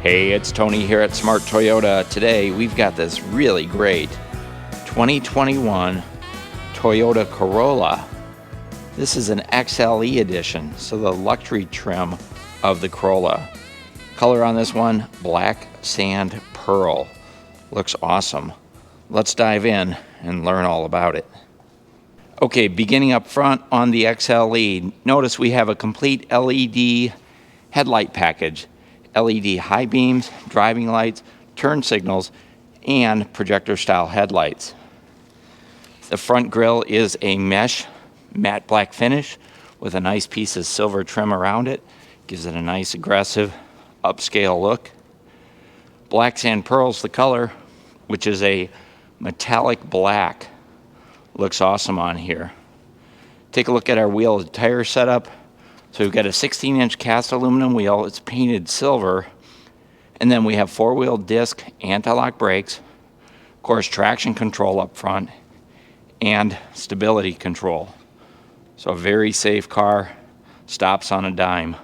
Hey, it's Tony here at Smart Toyota. Today we've got this really great 2021 Toyota Corolla. This is an XLE edition, so the luxury trim of the Corolla. Color on this one, black sand pearl. Looks awesome. Let's dive in and learn all about it. Okay, beginning up front on the XLE, notice we have a complete LED headlight package. LED high beams, driving lights, turn signals, and projector style headlights. The front grille is a mesh matte black finish with a nice piece of silver trim around it. Gives it a nice aggressive upscale look. Black sand pearl's the color, which is a metallic black. Looks awesome on here. Take a look at our wheel and tire setup. So we've got a 16-inch cast aluminum wheel. It's painted silver. And then we have four-wheel disc anti-lock brakes, of course traction control up front, and stability control. So a very safe car, stops on a dime.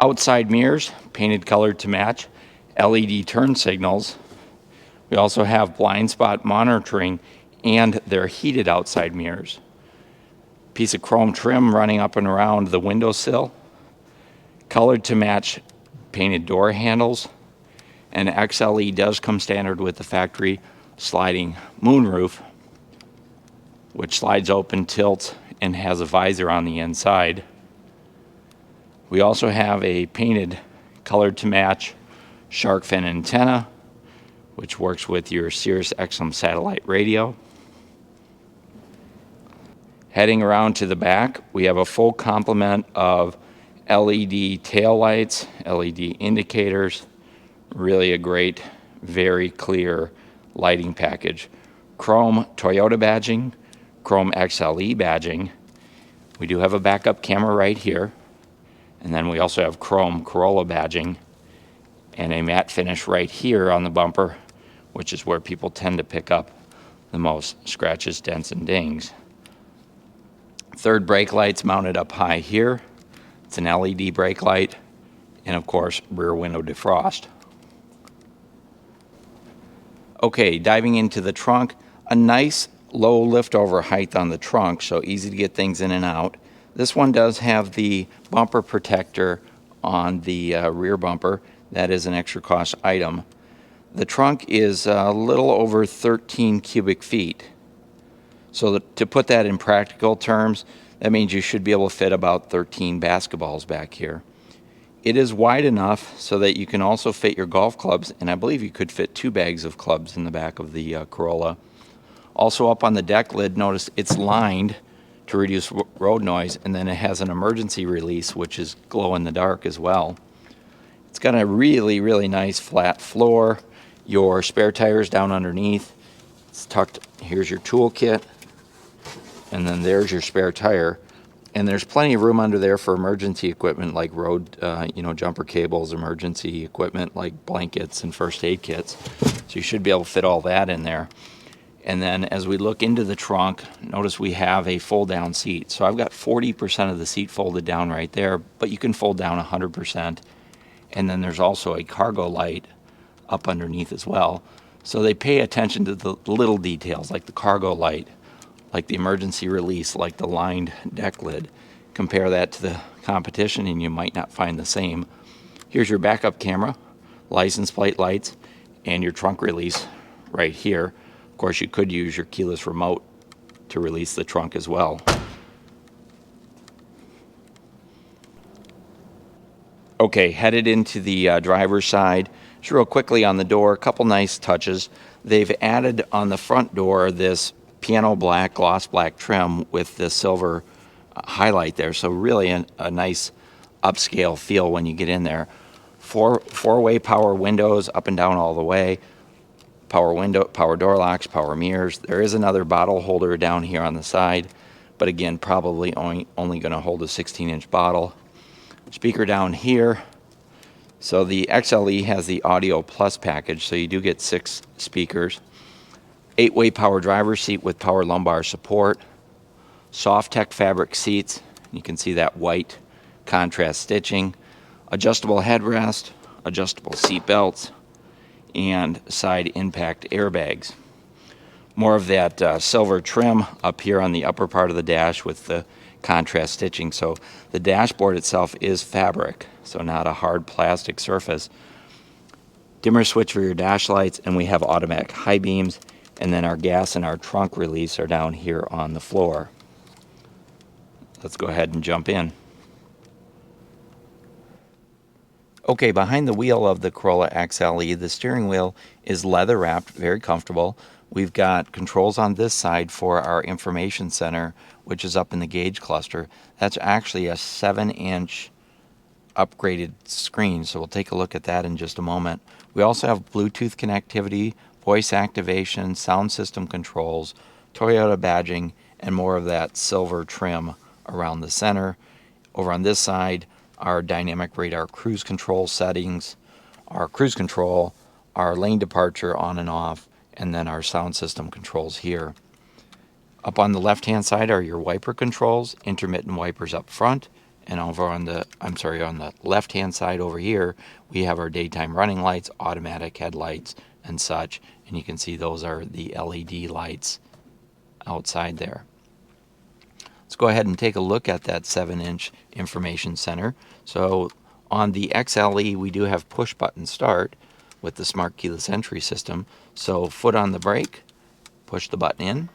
Outside mirrors, painted color to match, LED turn signals. We also have blind spot monitoring, and they're heated outside mirrors. Piece of chrome trim running up and around the windowsill, colored to match painted door handles, and XLE does come standard with the factory sliding moonroof, which slides open, tilts, and has a visor on the inside. We also have a painted colored to match shark fin antenna, which works with your Sirius XM satellite radio. Heading around to the back, we have a full complement of LED tail lights, LED indicators, really a great, very clear lighting package. Chrome Toyota badging, chrome XLE badging. We do have a backup camera right here. And then we also have chrome Corolla badging and a matte finish right here on the bumper, which is where people tend to pick up the most scratches, dents, and dings. Third brake light's mounted up high here. It's an LED brake light, and of course, rear window defrost. Okay, diving into the trunk, a nice low liftover height on the trunk, so easy to get things in and out. This one does have the bumper protector on the rear bumper. That is an extra cost item. The trunk is a little over 13 cubic feet. So to put that in practical terms, that means you should be able to fit about 13 basketballs back here. It is wide enough so that you can also fit your golf clubs, and I believe you could fit 2 bags of clubs in the back of the Corolla. Also up on the deck lid, notice it's lined to reduce road noise, and then it has an emergency release, which is glow in the dark as well. It's got a really, really nice flat floor. Your spare tires down underneath. It's tucked, here's your toolkit. And then there's your spare tire, and there's plenty of room under there for emergency equipment like road, jumper cables, emergency equipment like blankets and first aid kits. So you should be able to fit all that in there. And then as we look into the trunk, notice we have a fold down seat. So I've got 40% of the seat folded down right there, but you can fold down 100%. And then there's also a cargo light up underneath as well. So they pay attention to the little details like the cargo light, like the emergency release, like the lined deck lid. Compare that to the competition and you might not find the same. Here's your backup camera, license plate lights, and your trunk release right here. Of course, you could use your keyless remote to release the trunk as well. Okay, headed into the driver's side. Just real quickly on the door, a couple nice touches. They've added on the front door this piano black, gloss black trim with the silver highlight there. So really a nice upscale feel when you get in there. Four-way power windows up and down all the way. Power window, power door locks, power mirrors. There is another bottle holder down here on the side, but again, probably only going to hold a 16-inch bottle. Speaker down here. So the XLE has the Audio Plus package, so you do get 6 speakers. 8-way power driver's seat with power lumbar support. SofTex fabric seats. You can see that white contrast stitching. Adjustable headrest, adjustable seat belts, and side impact airbags. More of that silver trim up here on the upper part of the dash with the contrast stitching. So the dashboard itself is fabric, so not a hard plastic surface. Dimmer switch for your dash lights, and we have automatic high beams, and then our gas and our trunk release are down here on the floor. Let's go ahead and jump in. Okay, behind the wheel of the Corolla XLE, the steering wheel is leather wrapped, very comfortable. We've got controls on this side for our information center, which is up in the gauge cluster. That's actually a 7-inch upgraded screen, so we'll take a look at that in just a moment. We also have Bluetooth connectivity, voice activation, sound system controls, Toyota badging, and more of that silver trim around the center. Over on this side, our dynamic radar cruise control settings, our cruise control, our lane departure on and off, and then our sound system controls here. Up on the left-hand side are your wiper controls, intermittent wipers up front, and over on the left-hand side over here, we have our daytime running lights, automatic headlights, and such. And you can see those are the LED lights outside there. Let's go ahead and take a look at that 7-inch information center. So on the XLE, we do have push button start with the smart keyless entry system. So foot on the brake, push the button in.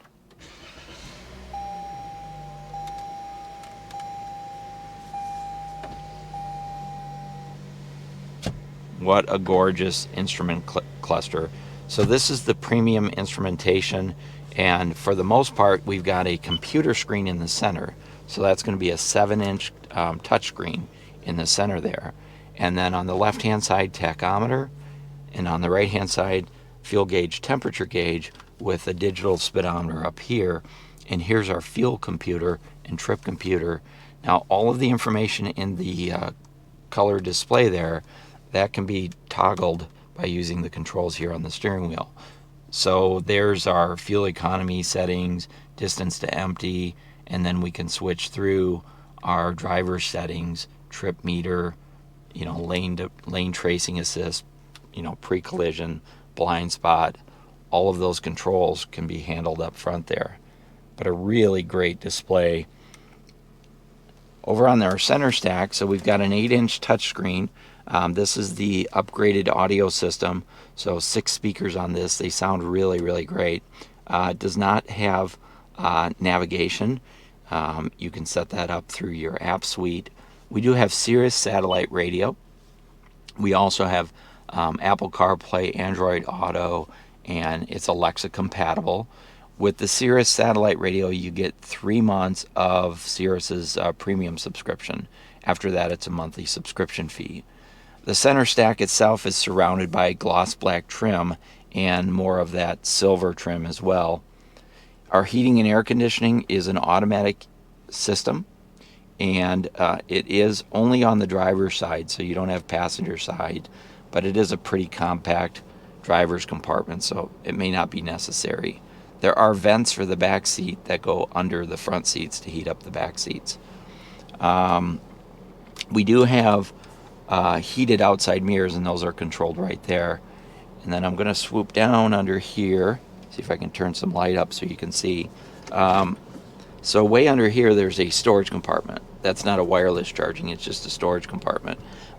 What a gorgeous instrument cluster. So this is the premium instrumentation, and for the most part we've got a computer screen in the center. So that's going to be a 7-inch touchscreen in the center there. And then on the left hand side, tachometer, and on the right hand side, fuel gauge, temperature gauge with a digital speedometer up here. And here's our fuel computer and trip computer. Now all of the information in the color display there, that can be toggled by using the controls here on the steering wheel. So there's our fuel economy settings, distance to empty, and then we can switch through our driver settings, trip meter, lane tracing assist, pre-collision, blind spot. All of those controls can be handled up front there. But a really great display. Over on our center stack, so we've got an 8-inch touchscreen. This is the upgraded audio system, so 6 speakers on this. They sound really, really great. It does not have navigation. You can set that up through your app suite. We do have Sirius satellite radio. We also have Apple CarPlay, Android Auto, and it's Alexa compatible. With the Sirius satellite radio, you get 3 months of Sirius's premium subscription. After that, it's a monthly subscription fee. The center stack itself is surrounded by gloss black trim and more of that silver trim as well. Our heating and air conditioning is an automatic system, and it is only on the driver's side, so you don't have passenger side, but it is a pretty compact driver's compartment, so it may not be necessary. There are vents for the back seat that go under the front seats to heat up the back seats. We do have heated outside mirrors, and those are controlled right there. And then I'm going to swoop down under here, see if I can turn some light up so you can see. So way under here there's a storage compartment. That's not a wireless charging, it's just a storage compartment.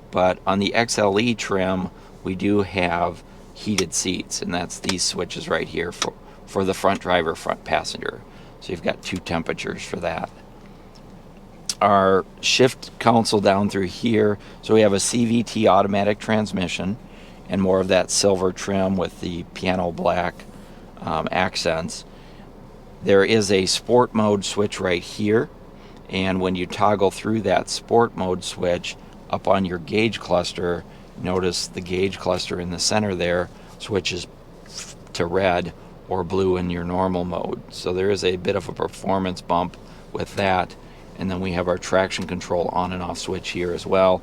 But on the XLE trim we do have heated seats, and that's these switches right here for the front driver, front passenger. So you've got 2 temperatures for that. Our shift console down through here, so we have a CVT automatic transmission and more of that silver trim with the piano black accents. There is a sport mode switch right here, and when you toggle through that sport mode switch up on your gauge cluster, notice the gauge cluster in the center there switches to red or blue in your normal mode. So there is a bit of a performance bump with that. And then we have our traction control on and off switch here as well.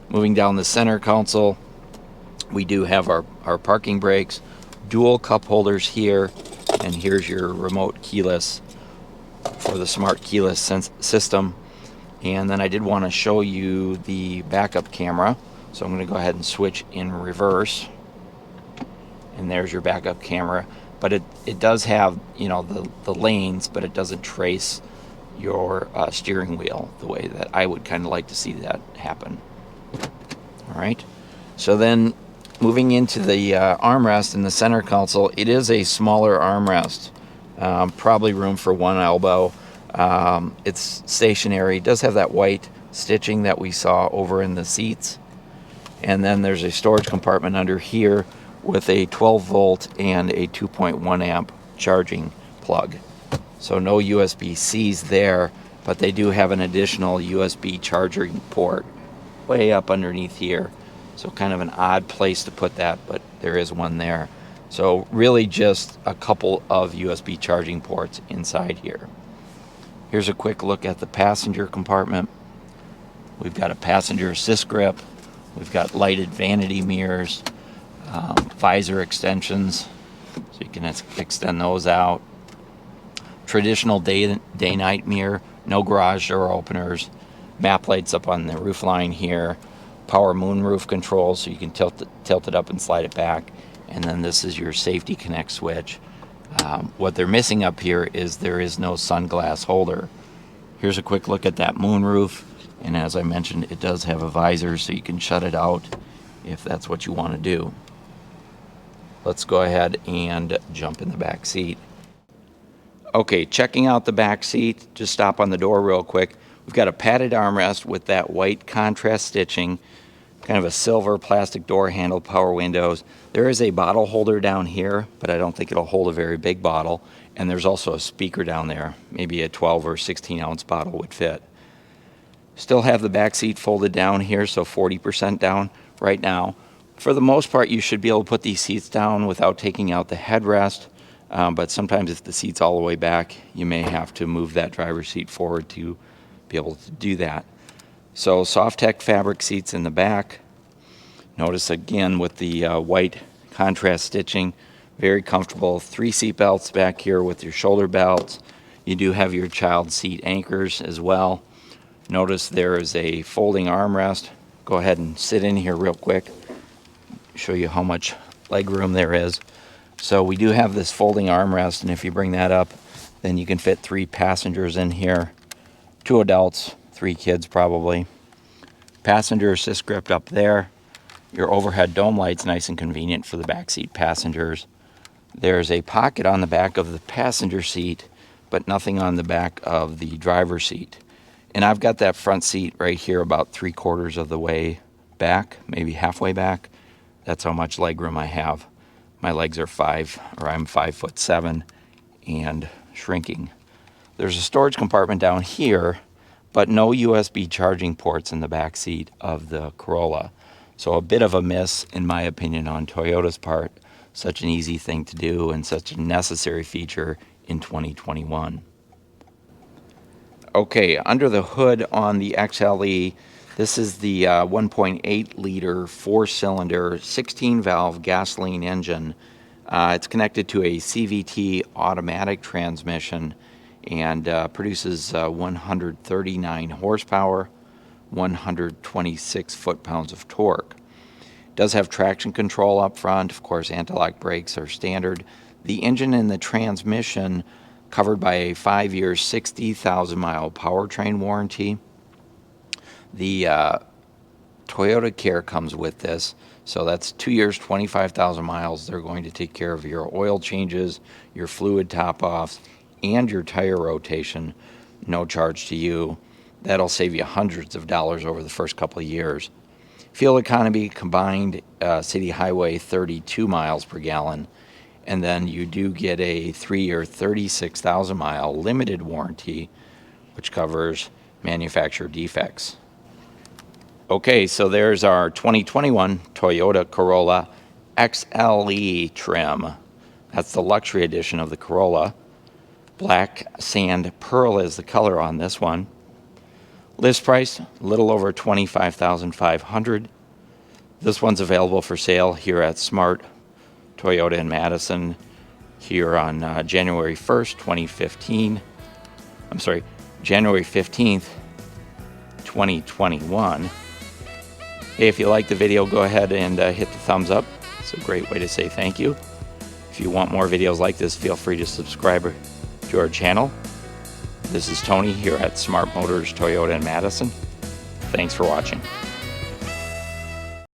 Moving down the center console, we do have our parking brakes, dual cup holders here, and here's your remote keyless for the smart keyless system. And then I did want to show you the backup camera, So I'm going to go ahead and switch in reverse. And there's your backup camera. But it does have, you know, the lanes, but it doesn't trace your steering wheel the way that I would kind of like to see that happen. All right. So then moving into the armrest in the center console, it is a smaller armrest. Probably room for one elbow. It's stationary. It does have that white stitching that we saw over in the seats. And then there's a storage compartment under here with a 12 volt and a 2.1 amp charging plug. So no USB-Cs there, but they do have an additional USB charging port way up underneath here. So kind of an odd place to put that, but there is one there. So really just a couple of USB charging ports inside here. Here's a quick look at the passenger compartment. We've got a passenger assist grip. We've got lighted vanity mirrors, visor extensions, so you can extend those out. Traditional day-night mirror, no garage door openers, map lights up on the roof line here, power moonroof controls, so you can tilt it up and slide it back, and then this is your safety connect switch. What they're missing up here is there is no sunglass holder. Here's a quick look at that moonroof, and as I mentioned, it does have a visor, so you can shut it out if that's what you want to do. Let's go ahead and jump in the back seat. Okay, checking out the back seat, just stop on the door real quick. We've got a padded armrest with that white contrast stitching, kind of a silver plastic door handle, power windows. There is a bottle holder down here, but I don't think it'll hold a very big bottle. And there's also a speaker down there. Maybe a 12 or 16 ounce bottle would fit. Still have the back seat folded down here, so 40% down right now. For the most part, you should be able to put these seats down without taking out the headrest. But sometimes if the seat's all the way back, you may have to move that driver's seat forward to be able to do that. So SofTex fabric seats in the back. Notice again with the white contrast stitching, very comfortable. 3 seat belts back here with your shoulder belts. You do have your child seat anchors as well. Notice there is a folding armrest. Go ahead and sit in here real quick. Show you how much leg room there is. So we do have this folding armrest, and if you bring that up, then you can fit 3 passengers in here. 2 adults, 3 kids probably. Passenger assist grip up there. Your overhead dome light's nice and convenient for the backseat passengers. There's a pocket on the back of the passenger seat, but nothing on the back of the driver's seat. And I've got that front seat right here about 3/4 of the way back, maybe halfway back. That's how much leg room I have. My legs are I'm 5'7" and shrinking. There's a storage compartment down here, but no USB charging ports in the back seat of the Corolla. So a bit of a miss, in my opinion, on Toyota's part. Such an easy thing to do and such a necessary feature in 2021. Okay, under the hood on the XLE, this is the 1.8 liter 4-cylinder 16-valve gasoline engine. It's connected to a CVT automatic transmission and produces 139 horsepower, 126 foot-pounds of torque. It does have traction control up front. Of course, anti-lock brakes are standard. The engine and the transmission covered by a 5-year, 60,000-mile powertrain warranty. The Toyota Care comes with this, so that's 2 years, 25,000 miles. They're going to take care of your oil changes, your fluid top-offs, and your tire rotation, no charge to you. That'll save you hundreds of dollars over the first couple of years. Fuel economy combined city highway 32 miles per gallon, and then you do get a 3-year, 36,000-mile limited warranty, which covers manufacturer defects. Okay, so there's our 2021 Toyota Corolla XLE trim. That's the luxury edition of the Corolla. Black sand pearl is the color on this one. List price, a little over $25,500. This one's available for sale here at Smart Toyota in Madison here on January 1st, 2015. I'm sorry, January 15th, 2021. Hey, if you like the video, go ahead and hit the thumbs up. It's a great way to say thank you. If you want more videos like this, feel free to subscribe to our channel. This is Tony here at Smart Motors Toyota in Madison. Thanks for watching.